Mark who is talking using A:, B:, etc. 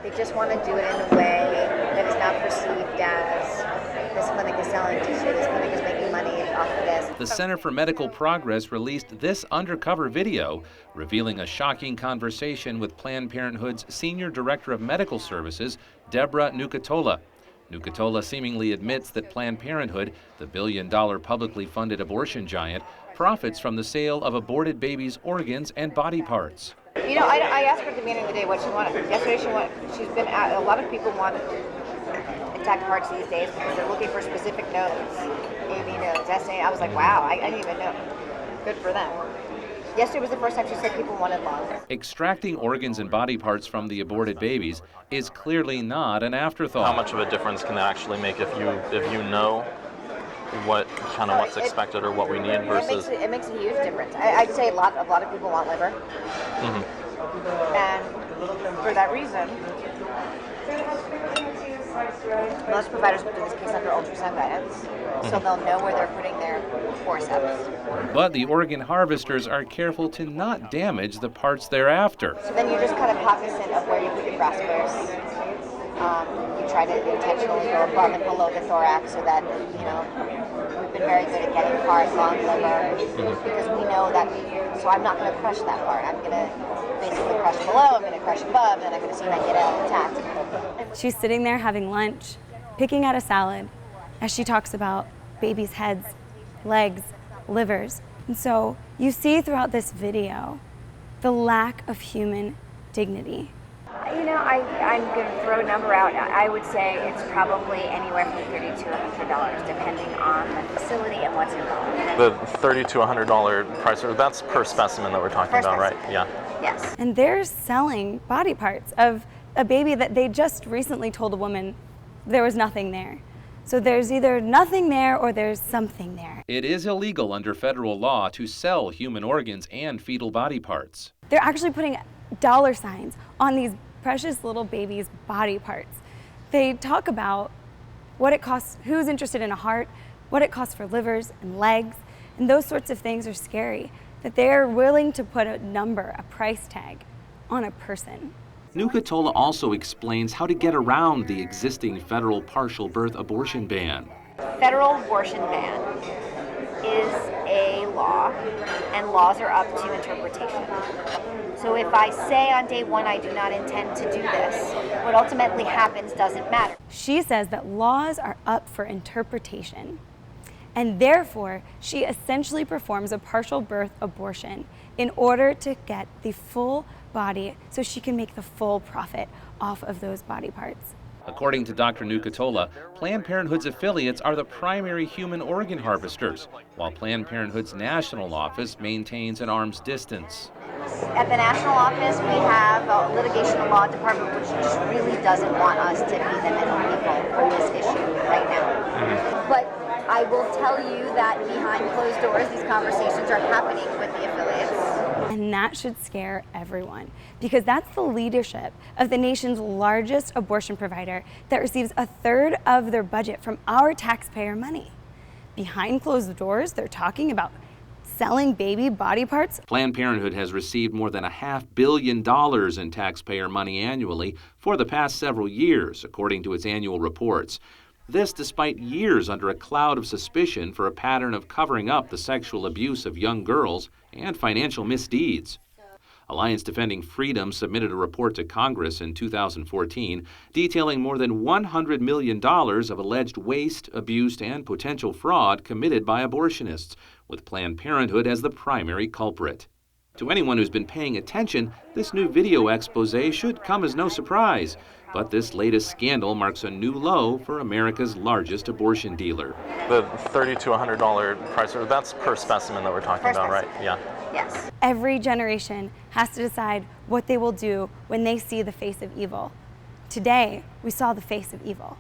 A: They just want to do it in a way that is not perceived as this clinic is selling tissue, this clinic is making money off of this.
B: The Center for Medical Progress released this undercover video revealing a shocking conversation with Planned Parenthood's Senior Director of Medical Services, Deborah Nucatola. Nucatola seemingly admits that Planned Parenthood, the billion-dollar publicly funded abortion giant, profits from the sale of aborted babies' organs and body parts.
A: You know, I asked her at the beginning of the day what she wanted. Yesterday she's been at, a lot of people want intact parts these days because they're looking for specific nodes. AB nodes, SA. I was like, wow, I didn't even know. Good for them. Yesterday was the first time she said people wanted love.
B: Extracting organs and body parts from the aborted babies is clearly not an afterthought.
C: How much of a difference can it actually make if you know what's expected or what we need versus?
A: It makes a huge difference. I'd say a lot of people want liver, and for that reason, most providers will do this case under ultrasound guidance, so they'll know where they're putting their forceps.
B: But the organ harvesters are careful to not damage the parts they're after.
A: So then you're just kind of cognizant of where you put your graspers. You try to intentionally go above and below the thorax so that, we've been very good at getting parts on liver because we know that, so I'm not going to crush that part. I'm going to basically crush below, I'm going to crush above, and then I'm going to see if I can get it out intact.
D: She's sitting there having lunch, picking at a salad, as she talks about babies' heads, legs, livers. And so you see throughout this video the lack of human dignity.
E: I'm going to throw a number out. I would say it's probably anywhere from $30 to $100, depending on the facility and what's involved.
C: The $30 to $100 price, that's per specimen that we're talking about, right? Yeah.
E: Yes.
D: And they're selling body parts of a baby that they just recently told a woman there was nothing there. So there's either nothing there or there's something there.
B: It is illegal under federal law to sell human organs and fetal body parts.
D: They're actually putting dollar signs on these precious little babies' body parts. They talk about what it costs, who's interested in a heart, what it costs for livers and legs, and those sorts of things are scary, that they're willing to put a number, a price tag on a person.
B: Nucatola also explains how to get around the existing federal partial birth abortion ban.
E: Federal abortion ban is a law, and laws are up to interpretation. So if I say on day one I do not intend to do this, what ultimately happens doesn't matter.
D: She says that laws are up for interpretation, and therefore she essentially performs a partial birth abortion in order to get the full body so she can make the full profit off of those body parts.
B: According to Dr. Nucatola, Planned Parenthood's affiliates are the primary human organ harvesters, while Planned Parenthood's national office maintains an arm's distance.
A: At the national office, we have a litigation and law department which just really doesn't want us to be the middle people on this issue right now. But I will tell you that behind closed doors, these conversations are happening with the affiliates.
D: And that should scare everyone, because that's the leadership of the nation's largest abortion provider that receives a third of their budget from our taxpayer money. Behind closed doors, they're talking about selling baby body parts.
B: Planned Parenthood has received more than $500 million in taxpayer money annually for the past several years, according to its annual reports. This despite years under a cloud of suspicion for a pattern of covering up the sexual abuse of young girls and financial misdeeds. Alliance Defending Freedom submitted a report to Congress in 2014 detailing more than $100 million of alleged waste, abuse, and potential fraud committed by abortionists, with Planned Parenthood as the primary culprit. To anyone who's been paying attention, this new video expose should come as no surprise. But this latest scandal marks a new low for America's largest abortion dealer.
C: The $30 to $100 price, that's per specimen that we're talking about, right? Yeah.
E: Yes.
D: Every generation has to decide what they will do when they see the face of evil. Today, we saw the face of evil.